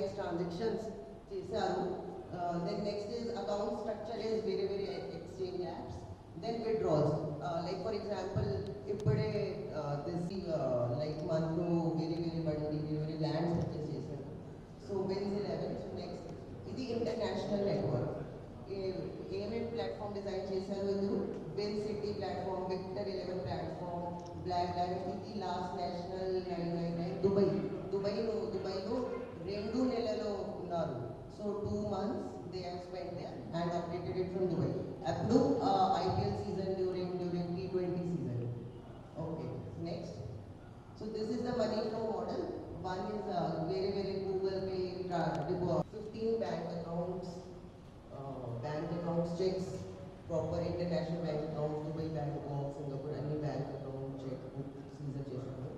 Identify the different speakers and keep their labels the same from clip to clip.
Speaker 1: authorized transactions చేశారు. Then next is account structure is very exchange apps. Then withdrawals, like for example ఇప్పుడే this like మనకు very బండి very lands purchase చేశారు. So Wins 11. So next ఇది international network. ఏమేమి platform design చేశారు ఇందులో win city platform, Victor 11 platform, black diamond, ఇది last national 999 దుబాయ్లో 2 నెలలు ఉన్నారు. So 2 months they have spent there and operated it from Dubai. అప్పుడు IPL season during T20 season. Okay, next. So this is the money flow model. One is very Google Pay, 15 bank accounts checks, proper international bank accounts, Dubai bank accounts, Singapore any bank account check book season చేశాను.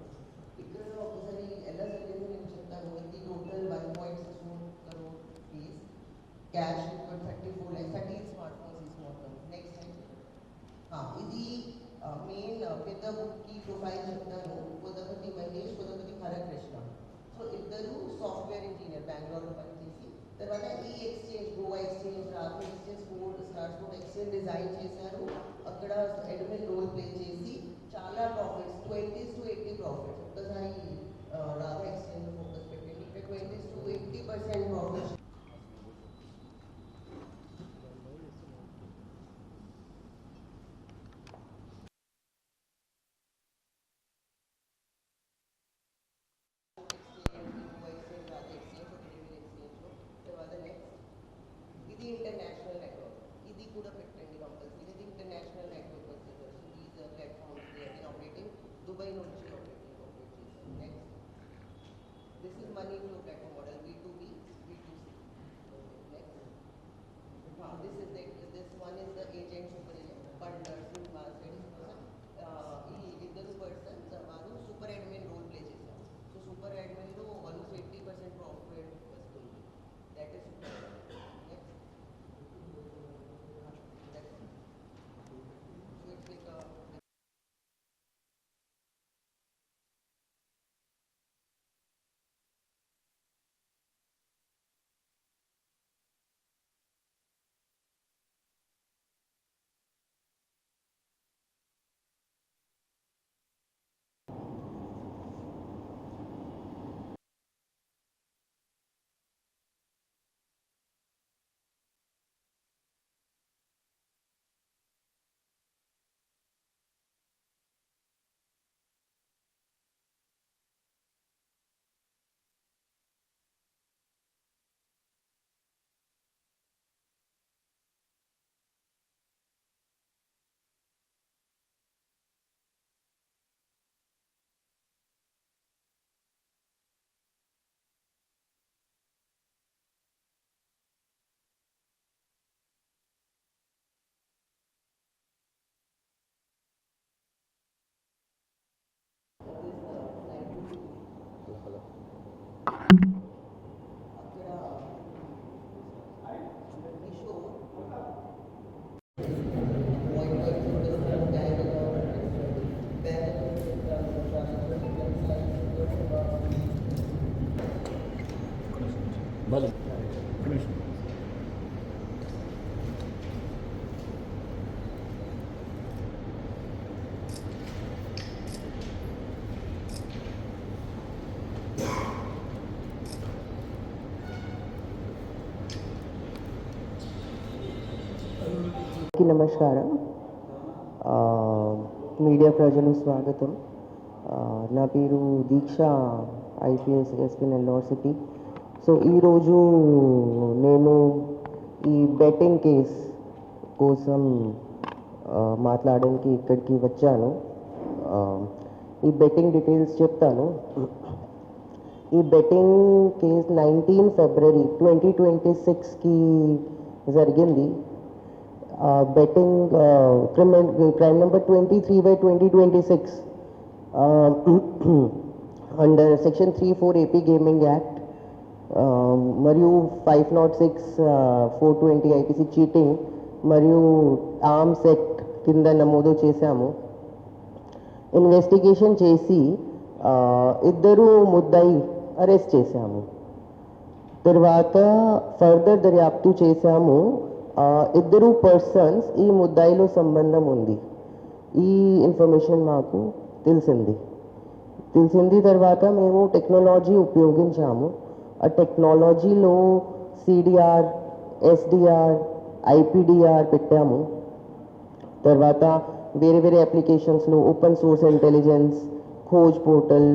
Speaker 1: ఇక్కడ ఒకసారి ఎలా జరిగిందో నేను చెప్తాను. ఇది total 1.64 crore rupees cash, 34 lakhs, 30 smart phones తీసుకుంటాం. Next ఇది మెయిన్ పెద్ద బుక్కి ప్రొఫైల్ చెప్తాను. కొదపతి మహేష్, కొదపతి హరకృష్ణ. సో ఇద్దరు సాఫ్ట్వేర్ ఇంజనీర్ బెంగళూరులో పనిచేసి తర్వాత ఈ ఎక్స్చేంజ్, గోవా ఎక్స్చేంజ్, రాత్రి exchange, star sport exchange design చేశారు. అక్కడ అడ్మిన్ రోల్ ప్లే చేసి చాలా ప్రాఫిట్స్, 20 to 80 ప్రాఫిట్స్. ఒక్కసారి రాధా ఎక్స్చేంజ్ ఫోకస్ పెట్టండి. ఇక్కడ 20 to 80% ప్రాఫిట్స్. ఇంటర్నేషనల్ నెట్వర్క్, ఇది కూడా పెట్టండి కంపల్సరీ. ఇది ఇంటర్నేషనల్ నెట్వర్క్ వస్తుంది. These platforms they are operating Dubai నుంచి ఆపరేట్ చేశారు. Next this is money flow platform model, B2B, B2C. Next this one is the agent, super agent, punter, ఈ ఇద్దరు persons వారు సూపర్ అడ్మిన్ రోల్ ప్లే చేశారు. So super అడ్మిన్లో almost 80% profit వస్తుంది. That is super.
Speaker 2: నమస్కారం. Media ప్రజలు స్వాగతం. నా పేరు Deeksha, IPS SP Nellore city. So ఈరోజు నేను ఈ బెట్టింగ్ కేస్ కోసం మాట్లాడడానికి ఇక్కడికి వచ్చాను. ఈ బెట్టింగ్ డీటెయిల్స్ చెప్తాను. ఈ బెట్టింగ్ కేస్ 19 February 2026కి జరిగింది. betting crime number 23/2026 under section 34 AP Gaming Act మరియు 506 420 IPC చీటింగ్ మరియు ఆర్మ్స్ యాక్ట్ కింద నమోదు చేశాము. ఇన్వెస్టిగేషన్ చేసి ఇద్దరు ముద్దాయి అరెస్ట్ చేశాము. తర్వాత ఫర్దర్ దర్యాప్తు చేశాము. ఇద్దరు పర్సన్స్ ఈ ముద్దాయిలో సంబంధం ఉంది, ఈ ఇన్ఫర్మేషన్ మాకు తెలిసింది. తర్వాత మేము టెక్నాలజీ ఉపయోగించాము. ఆ టెక్నాలజీలో సిడిఆర్, ఎస్డిఆర్, ఐపీడిఆర్ పెట్టాము. తర్వాత వేరే వేరే అప్లికేషన్స్లో open source intelligence, Khoj portal,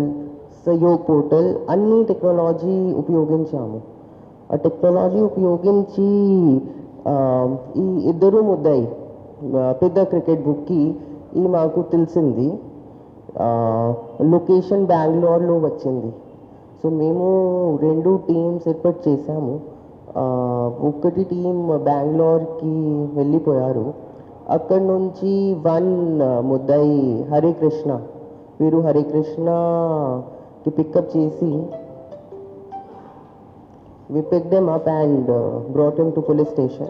Speaker 2: Sahyog portal అన్ని టెక్నాలజీ ఉపయోగించాము. ఆ టెక్నాలజీ ఉపయోగించి ఈ ఇద్దరు ముద్దాయి పెద్ద క్రికెట్ బుక్కి ఈ మాకు తెలిసింది. లొకేషన్ బెంగళూరులో వచ్చింది. సో మేము 2 టీమ్స్ ఏర్పాటు చేశాము. ఒకటి టీం బెంగళూరుకి వెళ్ళిపోయారు. అక్కడ నుంచి 1 ముద్దాయి హరికృష్ణ, వీరు హరికృష్ణకి పికప్ చేసి we picked him up and brought him to police station.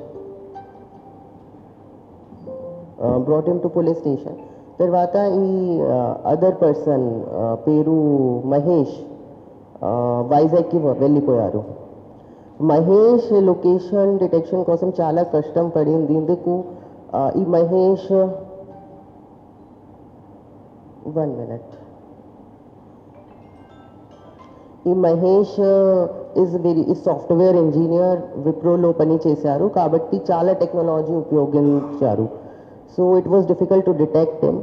Speaker 2: తర్వాత ఈ అదర్ పర్సన్ పేరు మహేష్ వైజాగ్కి వెళ్ళిపోయారు. మహేష్ లొకేషన్ డిటెక్షన్ కోసం చాలా కష్టం పడింది. ఇందుకు ఈ మహేష్ 1 minute. ఈ మహేష్ ఈ సాఫ్ట్వేర్ ఇంజనీర్ విప్రోలో పని చేశారు కాబట్టి చాలా టెక్నాలజీ ఉపయోగించారు. So it was difficult to detect him.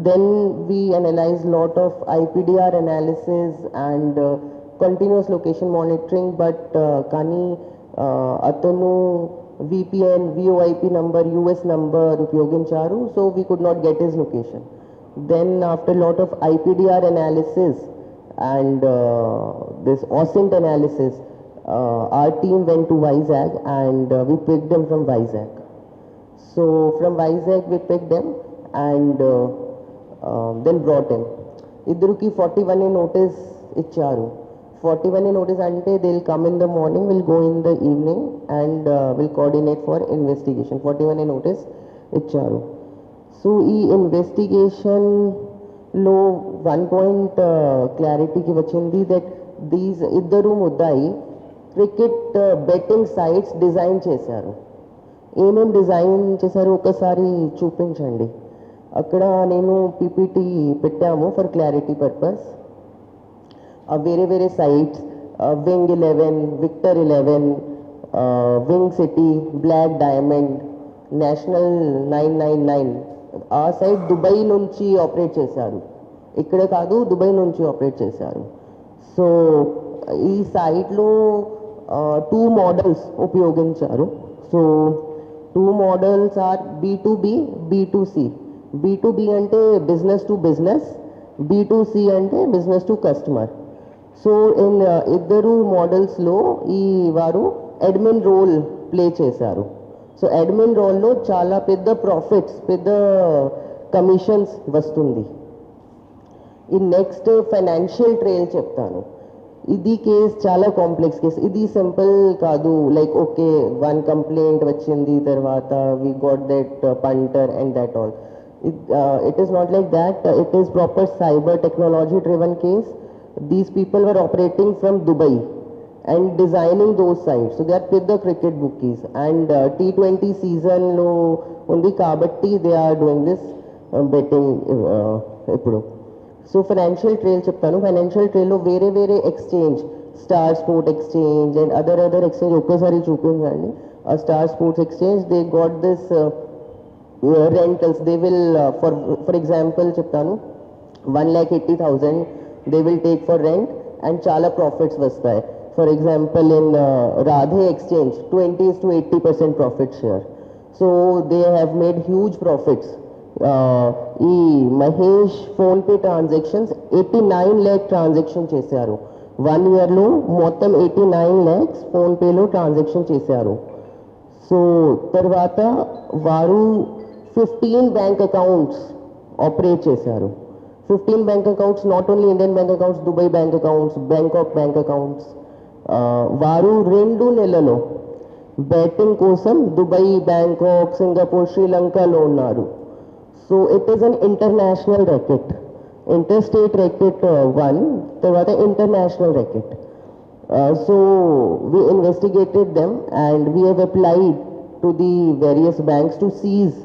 Speaker 2: Then we analyse lot of IPDR analysis and continuous location monitoring, but కానీ అతను VPN, VoIP number, US number ఉపయోగించారు. So we could not get his location. Then after lot of IPDR analysis and this OSINT analysis, our team went to Vizag and we picked them from Vizag. So from Vizag we picked them and then brought him. Idruki 41A notice icharu. 41A notice ante they'll come in the morning, will go in the evening and will coordinate for investigation. 41A notice icharu. So ee investigation లో 1 point క్లారిటీకి వచ్చింది that these ఇద్దరు ముద్దాయి cricket betting sites design చేశారు. ఏమేమి design చేశారు ఒకసారి చూపించండి. అక్కడ నేను PPT పెట్టాము ఫర్ క్లారిటీ పర్పస్. వేరే వేరే sites wing 11, Victor 11, wing city, black diamond, national 999 ఆ సైట్ దుబాయ్ నుంచి ఆపరేట్ చేశారు. ఇక్కడ కాదు, దుబాయ్ నుంచి ఆపరేట్ చేశారు. సో ఈ సైట్లో 2 మోడల్స్ ఉపయోగించారు. So 2 models are B2B, B2C. B2B అంటే బిజినెస్ టు బిజినెస్, B2C అంటే బిజినెస్ టు కస్టమర్. సో ఇద్దరు మోడల్స్లో ఈ వారు అడ్మిన్ రోల్ ప్లే చేశారు. సో అడ్మిన్ రోల్లో చాలా పెద్ద ప్రాఫిట్స్, పెద్ద కమిషన్స్ వస్తుంది. ఈ నెక్స్ట్ ఫైనాన్షియల్ ట్రైల్ చెప్తాను. ఇది కేస్ చాలా కాంప్లెక్స్ కేస్, ఇది సింపుల్ కాదు. లైక్ ఓకే 1 కంప్లైంట్ వచ్చింది, తర్వాత we got that punter and that all. It is not like that. It is proper cyber technology driven case. These people were operating from Dubai and designing those sites. So they are pedda cricket bookies and T20 season lo undi kabatti they are doing this betting ippudu. So financial trail cheptanu. Financial trail lo vere exchange, Star Sport Exchange and other exchange okasari chupinchandi. Star Sports Exchange, they got this rentals. They will for example cheptanu 1,80,000 they will take for rent and chala profits vastayi. For example, in Radhe Exchange, 20 to 80% profit share. So they have made huge profits. ఈ Mahesh PhonePe transactions 89 lakh transaction చేశారు. 1 yearలో మొత్తం 89 lakhs ఫోన్పేలో transaction చేశారు. So తర్వాత వారు 15 bank accounts operate చేశారు. 15 bank accounts, not only Indian bank accounts, Dubai bank accounts, Bangkok bank accounts. వారు 2 నెలల్లో బ్యాటింగ్ కోసం దుబాయ్, బ్యాంకాక్, సింగపూర్, శ్రీలంకలో ఉన్నారు. So it is an international racket. Interstate racket 1, తర్వాత international racket. So we investigated them and we have applied to the various banks to seize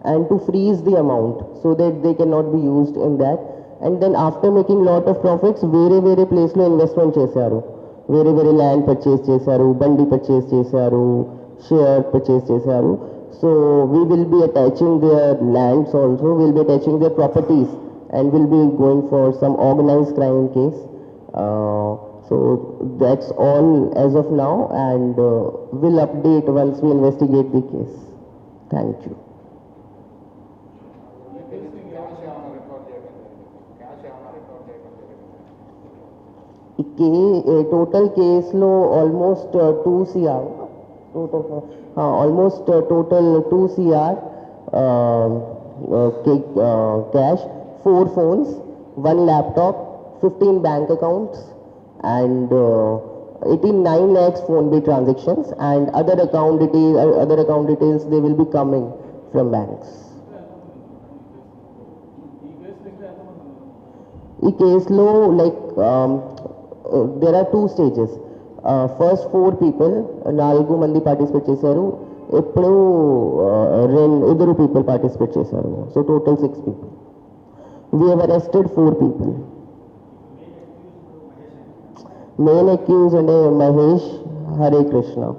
Speaker 2: and to freeze the amount so that they cannot be used in that. And then after making lot of profits, వేరే place లో investment చేశారు. వేరే land purchase చేశారు, బండి purchase చేశారు, share purchase చేశారు. So we will be attaching their lands also, we'll be attaching their properties and we'll be going for some organized crime case. So that's all as of now, and we'll update once we investigate the case. Thank you. Total case lo almost 2 CR. Almost total 2 CR cash, 4 phones, 1 laptop, 15 bank accounts, and 89 lakhs phone pay transactions, and other account details they will be coming from banks. ఈ కేసులో like there are 2 stages. First 4 people, 4 మంది participate చేశారు. ఎప్పుడు 2 people participate చేశారు. So total 6 people. We have arrested 4 people. Main accused and Mahesh Hare Krishna.